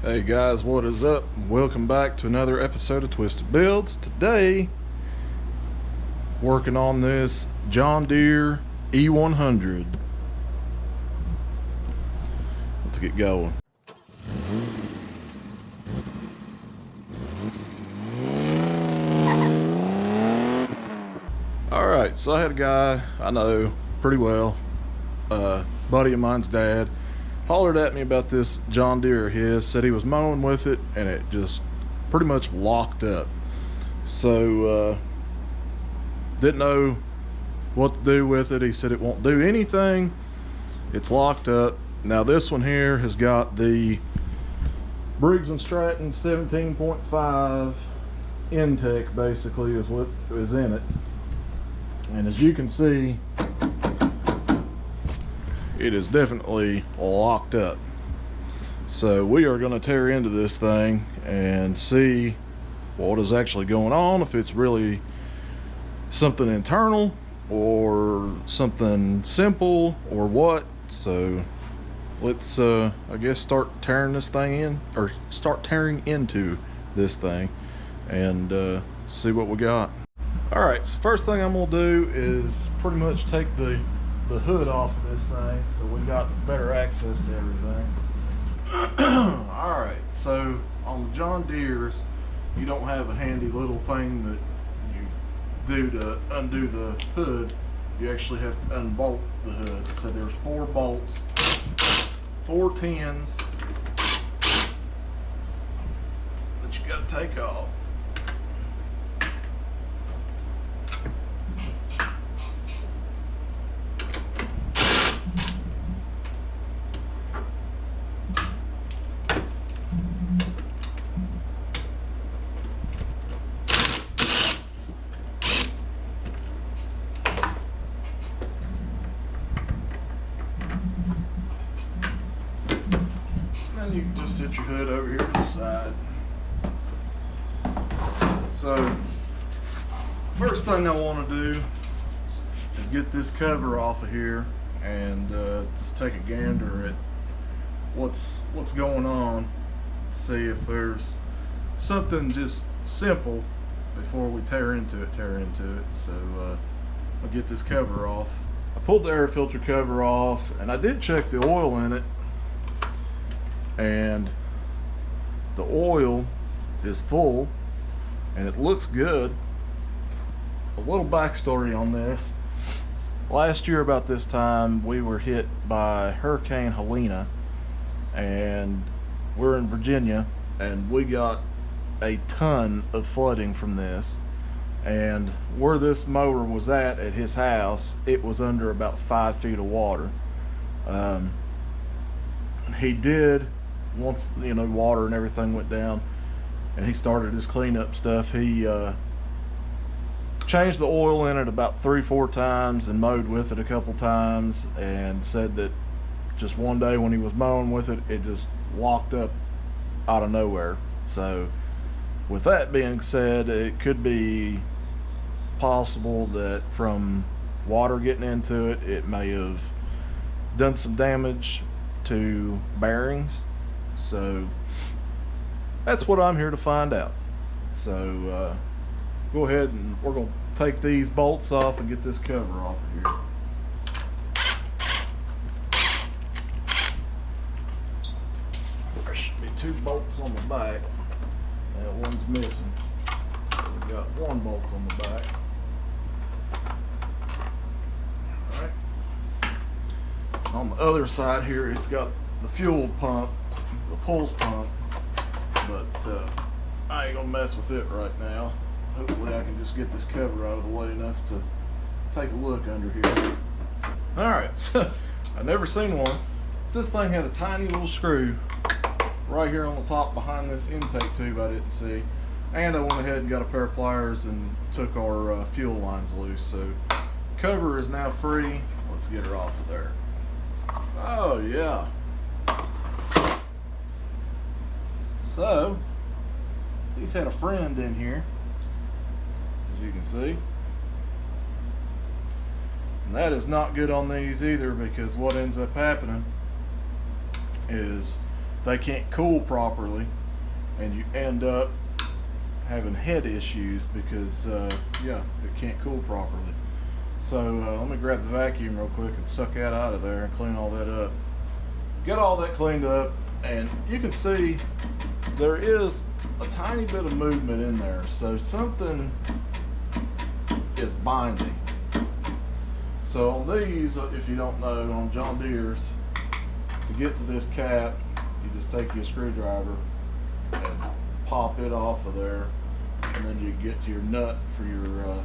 Hey guys, what is up? Welcome back to another episode of Twisted Builds. Today, working on this John Deere E100. Let's get going. Alright, so I had a guy I know pretty well, buddy of mine's dad, hollered at me about this John Deere of his, said he was mowing with it and it just pretty much locked up. So didn't know what to do with it. He said it won't do anything, it's locked up. Now this one here has got the Briggs & Stratton 17.5 intake, basically is what is in it, and as you can see, it is definitely locked up. So we are going to tear into this thing and see what is actually going on, if it's really something internal or something simple or what. So let's I guess start tearing this thing in, or start tearing into this thing, and see what we got. All right, so first thing I'm gonna do is pretty much take the hood off of this thing so we got better access to everything. All right, so on the John Deere's, you don't have a handy little thing that you do to undo the hood. You actually have to unbolt the hood. So there's 4 bolts, 4 10s that you got to take off. And you can just sit your hood over here to the side. So first thing I want to do is get this cover off of here and just take a gander at what's going on, see if there's something just simple before we tear into it. So I'll get this cover off. I pulled the air filter cover off and I did check the oil in it, and the oil is full and it looks good. A little backstory on this: last year about this time we were hit by Hurricane Helena, and we're in Virginia, and we got a ton of flooding from this. And where this mower was at his house, it was under about 5 feet of water. He did, once water and everything went down and he started his cleanup stuff, he changed the oil in it about 3-4 times and mowed with it a couple times, and said that just one day when he was mowing with it, it just locked up out of nowhere. So with that being said, it could be possible that from water getting into it, it may have done some damage to bearings. So that's what I'm here to find out. So go ahead, and we're going to take these bolts off and get this cover off of here. There should be 2 bolts on the back. That one's missing. So we got 1 bolt on the back. Alright. On the other side here, it's got the fuel pump, the pulse pump, but I ain't gonna mess with it right now. Hopefully I can just get this cover out of the way enough to take a look under here. Alright, so I've never seen one. This thing had a tiny little screw right here on the top behind this intake tube I didn't see, and I went ahead and got a pair of pliers and took our fuel lines loose. So cover is now free. Let's get her off of there. Oh yeah. So he's had a friend in here, as you can see, and that is not good on these either, because what ends up happening is they can't cool properly, and you end up having head issues because yeah, it can't cool properly. So let me grab the vacuum real quick and suck that out of there and clean all that up. Get all that cleaned up, and you can see there is a tiny bit of movement in there, so something is binding. So on these, if you don't know, on John Deere's, to get to this cap, you just take your screwdriver and pop it off of there, and then you get to your nut for your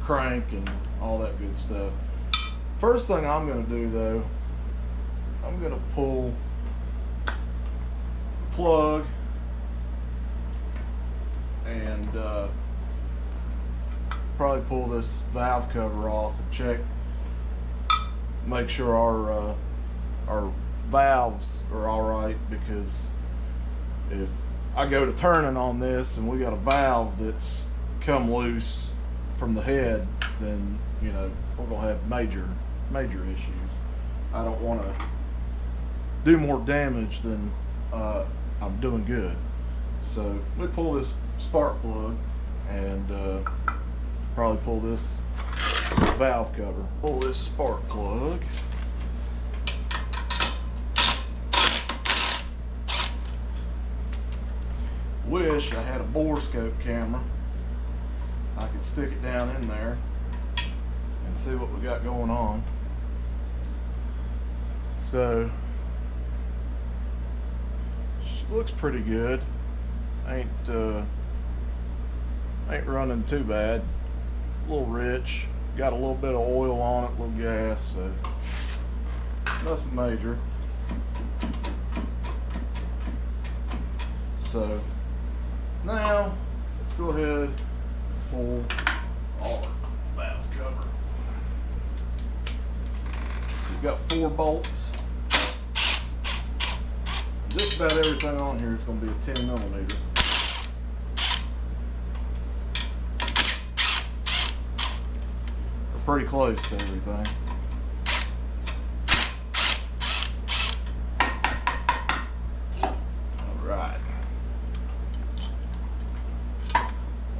crank and all that good stuff. First thing I'm going to do though, I'm going to pull the plug and probably pull this valve cover off and check, make sure our valves are all right, because if I go to turning on this and we got a valve that's come loose from the head, then you know we're gonna have major issues. I don't want to do more damage than I'm doing good. So we pull this spark plug and probably pull this valve cover. Pull this spark plug. Wish I had a bore scope camera. I could stick it down in there and see what we got going on. So she looks pretty good. Ain't running too bad. A little rich. Got a little bit of oil on it, a little gas, so nothing major. So now let's go ahead and pull our valve cover. So you've got 4 bolts. Just about everything on here is going to be a 10 millimeter. We're pretty close to everything. Alright.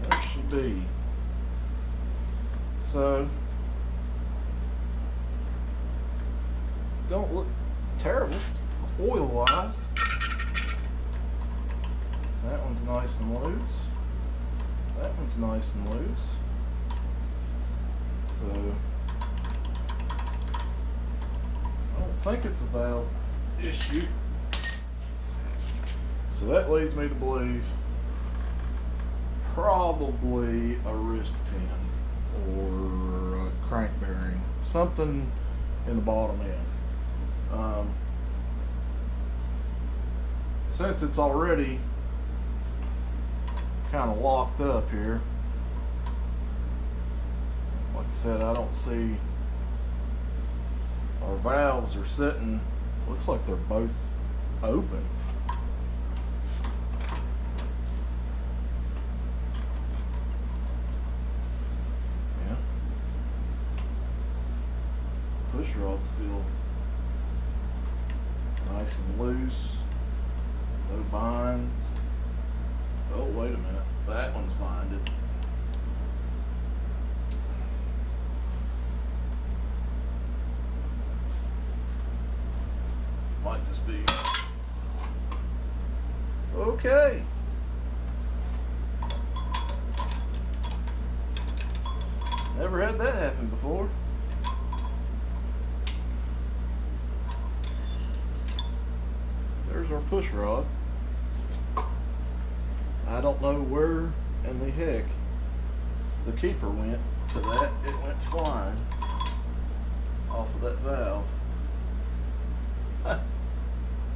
That should be. So, don't look terrible oil wise. That one's nice and loose. That one's nice and loose. So I don't think it's a valve issue. So that leads me to believe probably a wrist pin or a crank bearing, something in the bottom end. Since it's already kind of locked up here, like I said, I don't see our valves are sitting, looks like they're both open. Yeah. Push rods feel nice and loose. No binds. Oh, wait a minute. That one's binded. Might just be. Okay. Never had that happen before. So there's our push rod. I don't know where in the heck the keeper went to that. It went flying off of that valve.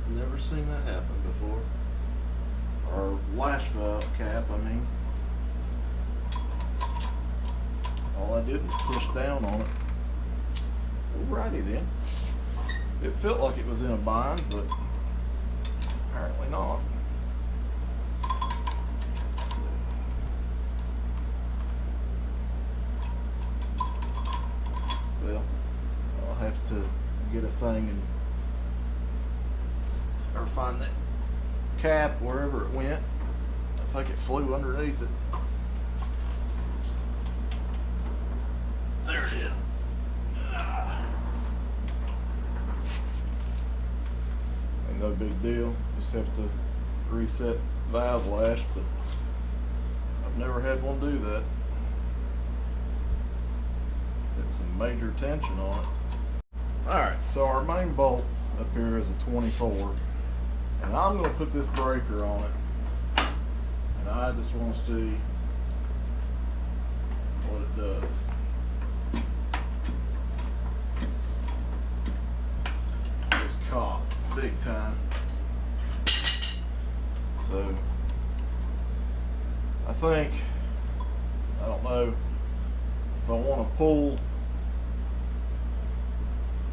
Never seen that happen before. Or lash valve cap, I mean. All I did was push down on it. Alrighty then. It felt like it was in a bind, but apparently not. Well, I'll have to get a thing and or find that cap wherever it went. I think it flew underneath it. There it is. Ain't no big deal. Just have to reset valve lash, but I've never had one do that. Get some major tension on it. Alright, so our main bolt up here is a 24, and I'm going to put this breaker on it, and I just want to see what it does. It's caught big time. So I think, I don't know if I want to pull.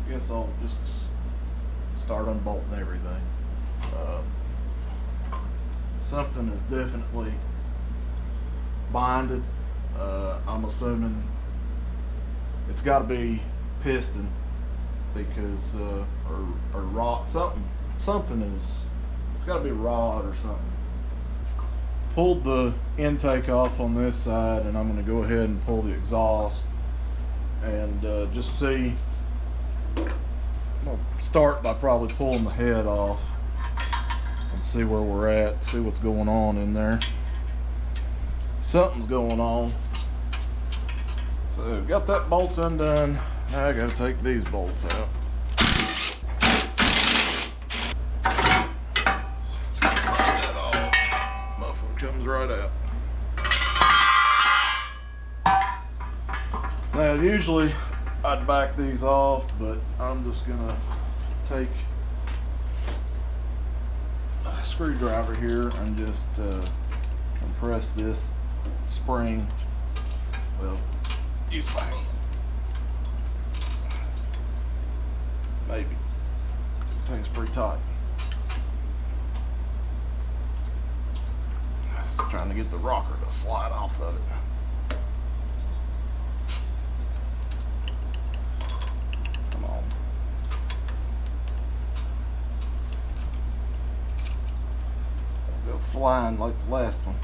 I guess I'll just start unbolting everything. Something is definitely binded. I'm assuming it's got to be piston, because or rod, something is, it's got to be rod or something. Pulled the intake off on this side, and I'm going to go ahead and pull the exhaust and just see. I'm going to start by probably pulling the head off and see where we're at, see what's going on in there. Something's going on. So got that bolt undone. Now I got to take these bolts out. That off. Muffler comes right out. Now usually I'd back these off, but I'm just gonna take a screwdriver here and just compress this spring. Well, use my hand. Maybe. Thing's pretty tight. Just trying to get the rocker to slide off of it. Flying like the last one.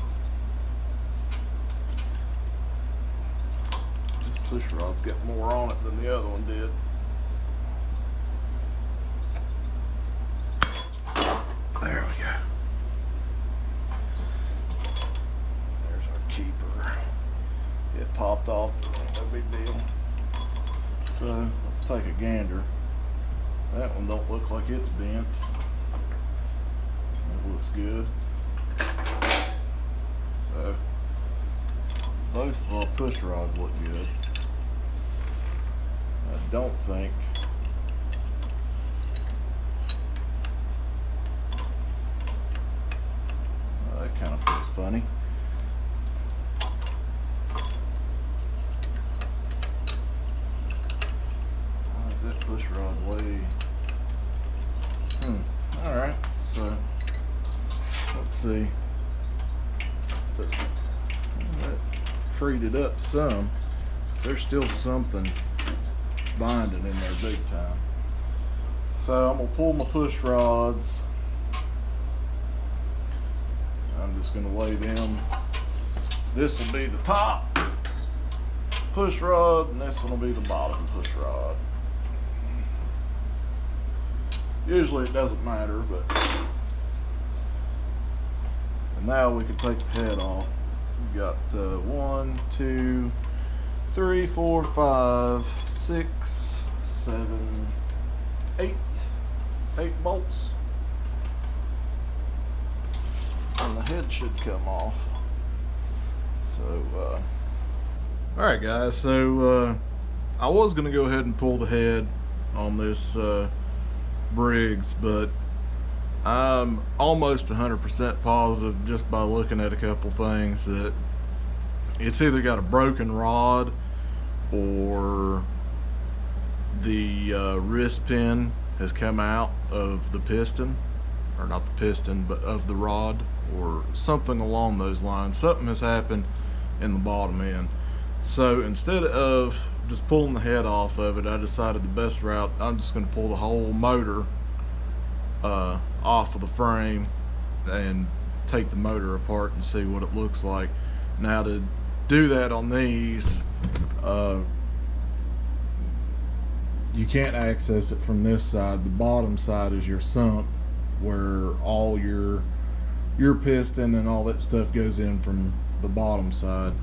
This push rod's got more on it than the other one did. There we go. There's our keeper. It popped off, but ain't no big deal. So let's take a gander. That one don't look like it's bent. It looks good. So both of our push rods look good. I don't think that kind of feels funny. How does that push rod weigh? Alright, so let's see. That freed it up some. There's still something binding in there big time. So I'm gonna pull my push rods. I'm just gonna lay them. This will be the top push rod, and this one will be the bottom push rod. Usually it doesn't matter, but now we can take the head off. We got 1, 2, 3, 4, 5, 6, 7, 8 bolts, and the head should come off. So all right guys, so I was gonna go ahead and pull the head on this Briggs, but I'm almost 100% positive just by looking at a couple things that it's either got a broken rod or the wrist pin has come out of the piston, or not the piston, but of the rod, or something along those lines. Something has happened in the bottom end. So instead of just pulling the head off of it, I decided the best route, I'm just going to pull the whole motor off of the frame and take the motor apart and see what it looks like. Now to do that on these, you can't access it from this side. The bottom side is your sump, where all your piston and all that stuff goes in from the bottom side.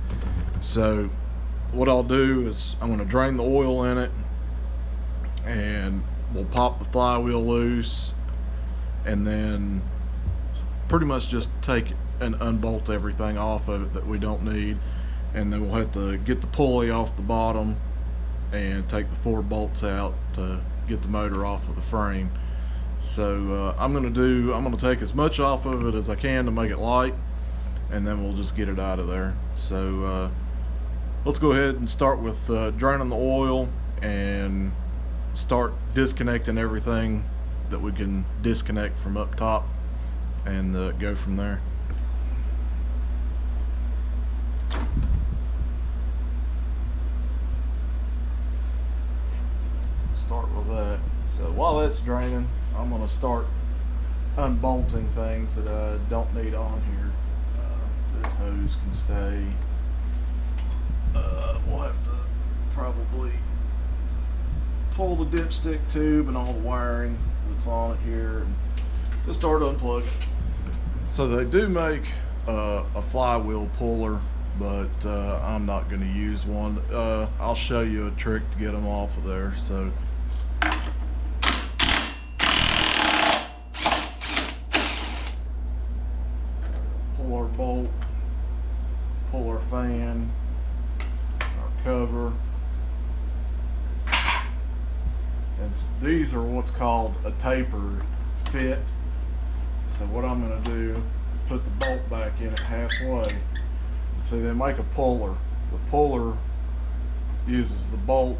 So what I'll do is I'm going to drain the oil in it, and we'll pop the flywheel loose, and then pretty much just take and unbolt everything off of it that we don't need, and then we'll have to get the pulley off the bottom and take the 4 bolts out to get the motor off of the frame. So I'm going to take as much off of it as I can to make it light, and then we'll just get it out of there. So let's go ahead and start with draining the oil and start disconnecting everything that we can disconnect from up top, and go from there. Start with that. So while that's draining, I'm going to start unbolting things that I don't need on here. This hose can stay. We'll have to probably pull the dipstick tube and all the wiring that's on it here and just start unplugging. So they do make a flywheel puller, but I'm not going to use one. I'll show you a trick to get them off of there. So pull our bolt, pull our fan, our cover, and these are what's called a tapered fit. So what I'm going to do is put the bolt back in it halfway. See, they make a puller. The puller uses the bolt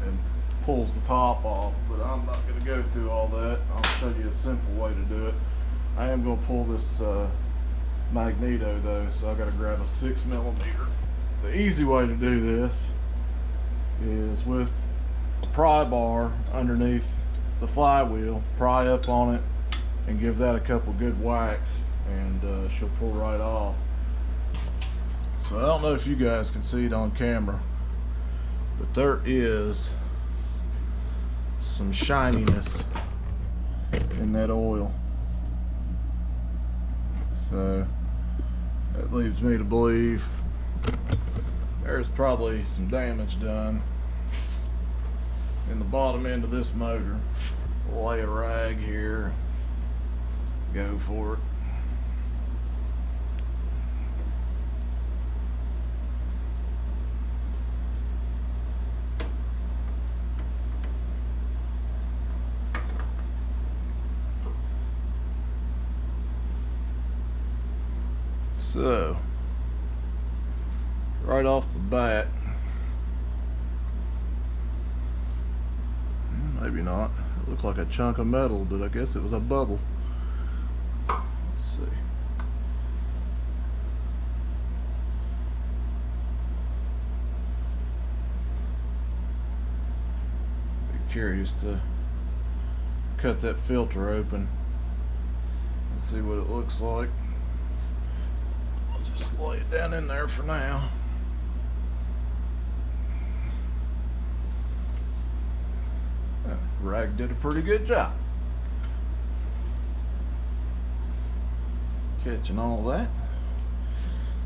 and pulls the top off, but I'm not going to go through all that. I'll show you a simple way to do it. I am going to pull this magneto though, so I got to grab a 6mm. The easy way to do this is with a pry bar underneath the flywheel, pry up on it and give that a couple good whacks, and she'll pull right off. So I don't know if you guys can see it on camera, but there is some shininess in that oil. So that leads me to believe there's probably some damage done in the bottom end of this motor. We'll lay a rag here, go for it. So, right off the bat, maybe not. It looked like a chunk of metal, but I guess it was a bubble. Let's see. Be curious to cut that filter open and see what it looks like. Just lay it down in there for now. Rag did a pretty good job catching all that.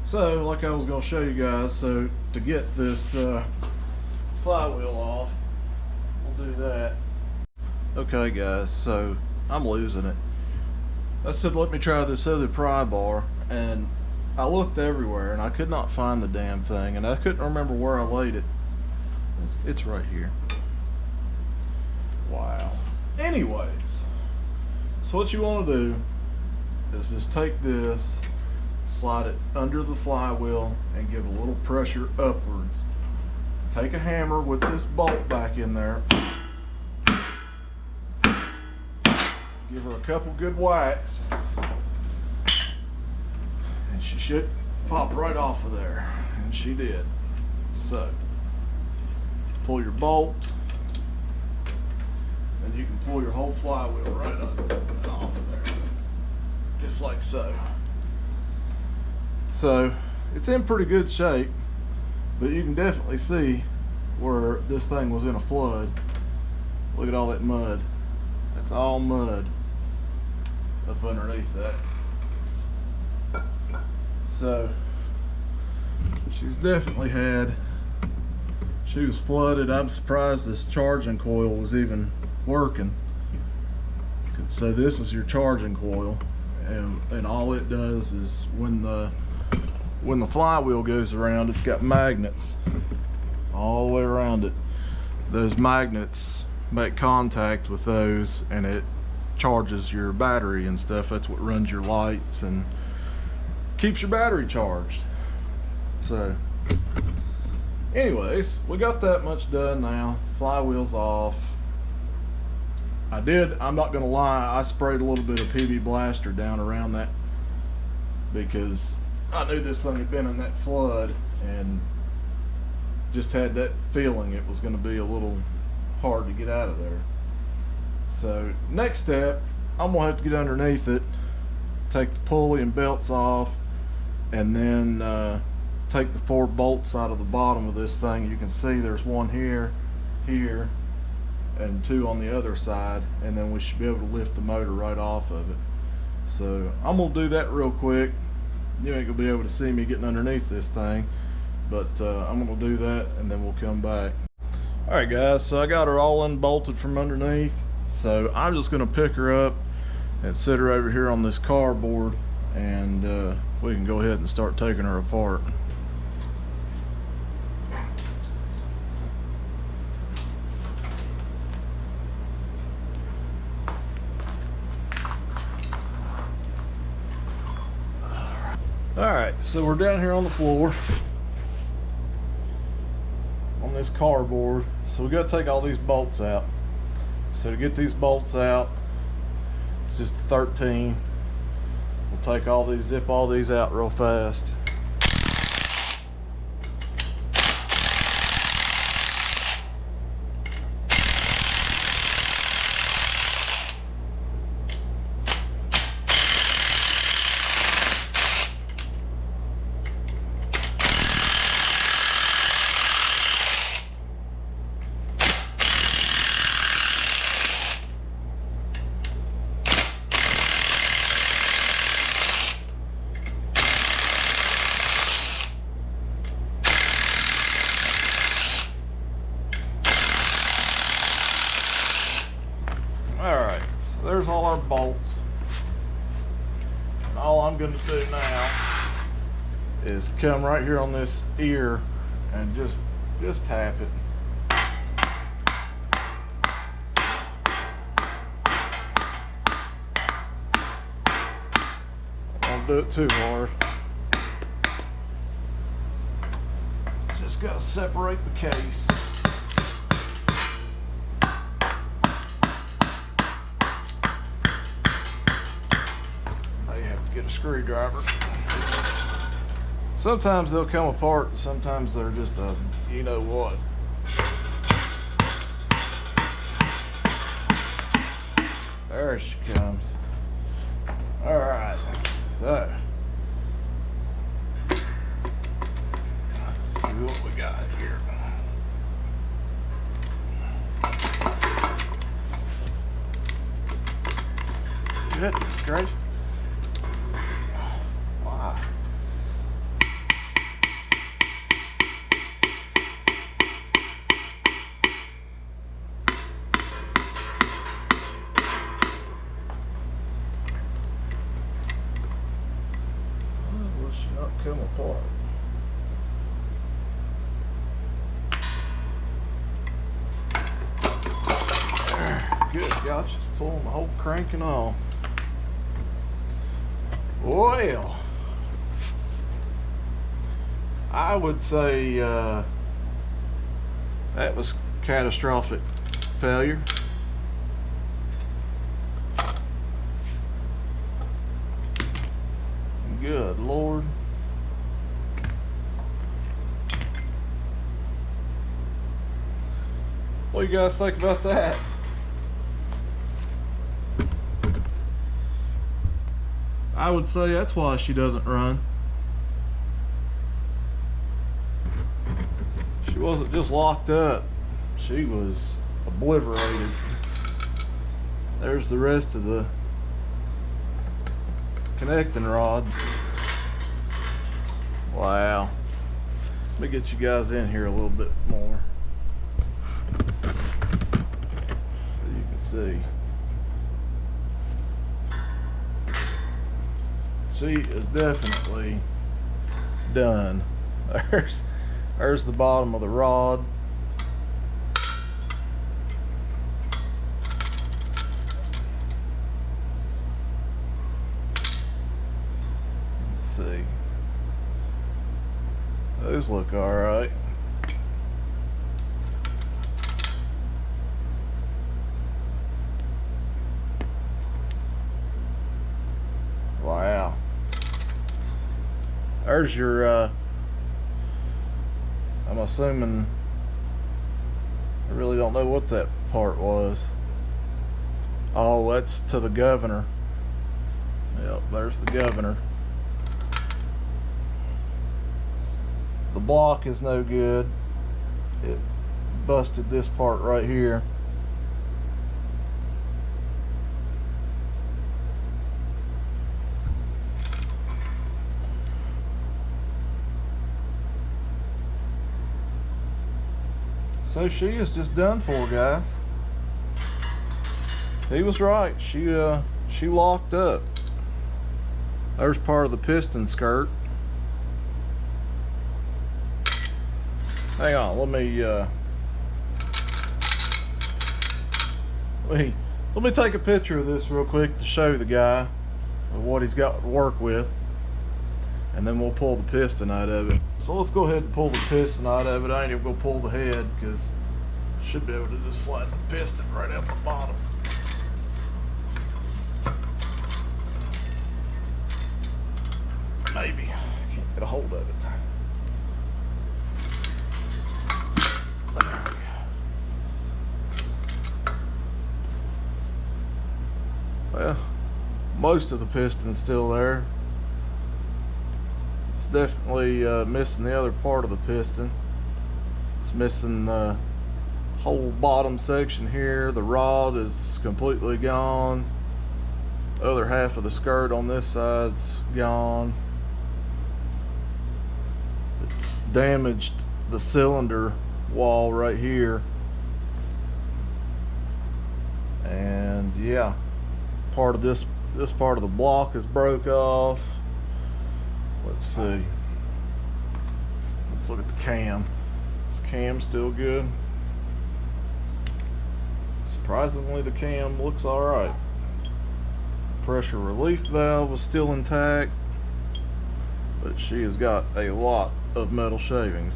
So like I was going to show you guys, so to get this flywheel off, we'll do that. Okay guys, so I'm losing it. I said let me try this other pry bar, and I looked everywhere and I could not find the damn thing, and I couldn't remember where I laid it. It's right here. Wow. Anyways, so what you want to do is just take this, slide it under the flywheel and give a little pressure upwards. Take a hammer with this bolt back in there, give her a couple good whacks, and she should pop right off of there, and she did. So pull your bolt, and you can pull your whole flywheel right up and off of there. just like so. So it's in pretty good shape, but you can definitely see where this thing was in a flood. Look at all that mud. That's all mud up underneath that. So she's definitely she was flooded. I'm surprised this charging coil was even working. So this is your charging coil, and all it does is when the flywheel goes around, it's got magnets all the way around it. Those magnets make contact with those, and it charges your battery and stuff. That's what runs your lights and keeps your battery charged. So anyways, we got that much done now. Flywheel's off. I'm not gonna lie, I sprayed a little bit of PB Blaster down around that because I knew this thing had been in that flood and just had that feeling it was gonna be a little hard to get out of there. So next step, I'm gonna have to get underneath it, take the pulley and belts off, and then take the 4 bolts out of the bottom of this thing. You can see there's one here, and 2 on the other side, and then we should be able to lift the motor right off of it. So I'm gonna do that real quick. You ain't gonna be able to see me getting underneath this thing, but I'm gonna do that and then we'll come back. All right guys, so I got her all unbolted from underneath, so I'm just gonna pick her up and sit her over here on this cardboard, and we can go ahead and start taking her apart. Alright, so we're down here on the floor on this cardboard, so we got to take all these bolts out. So to get these bolts out, it's just a 13. We'll take all these, zip all these out real fast. Alright, so there's all our bolts. And all I'm going to do now is come right here on this ear and just tap it. Don't do it too hard. Just got to separate the case. Get a screwdriver. Sometimes they'll come apart, sometimes they're just a you know what. There she comes. Alright, so let's see what we got here. Goodness gracious. Come apart. There, good gosh, it's pulling the whole crank and all. Well, I would say that was catastrophic failure. Good Lord. What do you guys think about that? I would say that's why she doesn't run. She wasn't just locked up, she was obliterated. There's the rest of the connecting rod. Wow. Let me get you guys in here a little bit more so you can see. She is definitely done. There's the bottom of the rod. Let's see. Those look all right. Wow. There's your, I'm assuming, I really don't know what that part was. Oh, that's to the governor. Yep, there's the governor. The block is no good. It busted this part right here. So she is just done for, guys. He was right. She locked up. There's part of the piston skirt. Hang on, let me take a picture of this real quick to show the guy what he's got to work with, and then we'll pull the piston out of it. So let's go ahead and pull the piston out of it. I ain't even gonna pull the head because I should be able to just slide the piston right out the bottom. Maybe. Can't get a hold of it. Well, most of the piston's still there. It's definitely missing the other part of the piston. It's missing the whole bottom section here. The rod is completely gone. The other half of the skirt on this side's gone. It's damaged the cylinder wall right here. And yeah, part of this part of the block is broke off. Let's see. Let's look at the cam. Is the cam still good? Surprisingly, the cam looks all right. Pressure relief valve is still intact, but she has got a lot of metal shavings,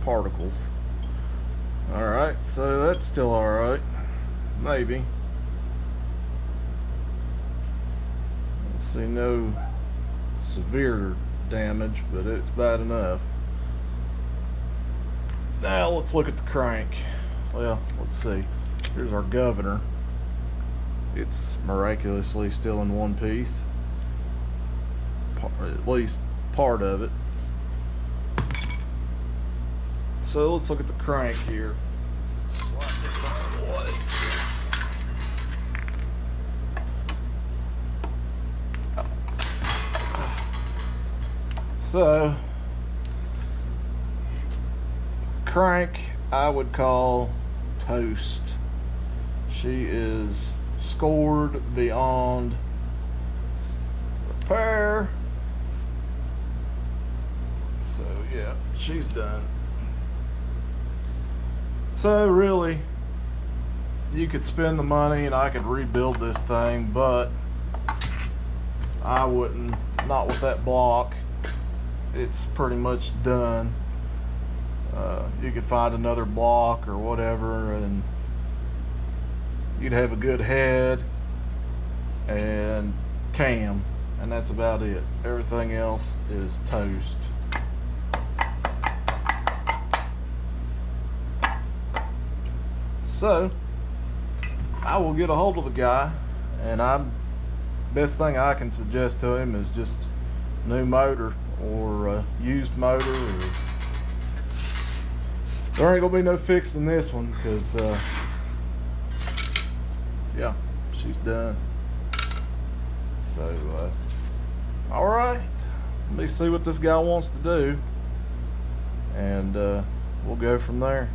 particles. All right, so that's still all right, maybe. See, no severe damage, but it's bad enough. Now let's look at the crank. Well, let's see. Here's our governor. It's miraculously still in one piece, at least part of it. So let's look at the crank here. Slide this out of the way. So, crank I would call toast. She is scored beyond repair. So yeah, she's done. So really, you could spend the money and I could rebuild this thing, but I wouldn't, not with that block. It's pretty much done. You could find another block or whatever and you'd have a good head and cam, and that's about it. Everything else is toast. So I will get a hold of the guy, and I'm best thing I can suggest to him is just new motor or used motor. Or there ain't gonna be no fixing this one because yeah, she's done. So all right, let me see what this guy wants to do, and we'll go from there.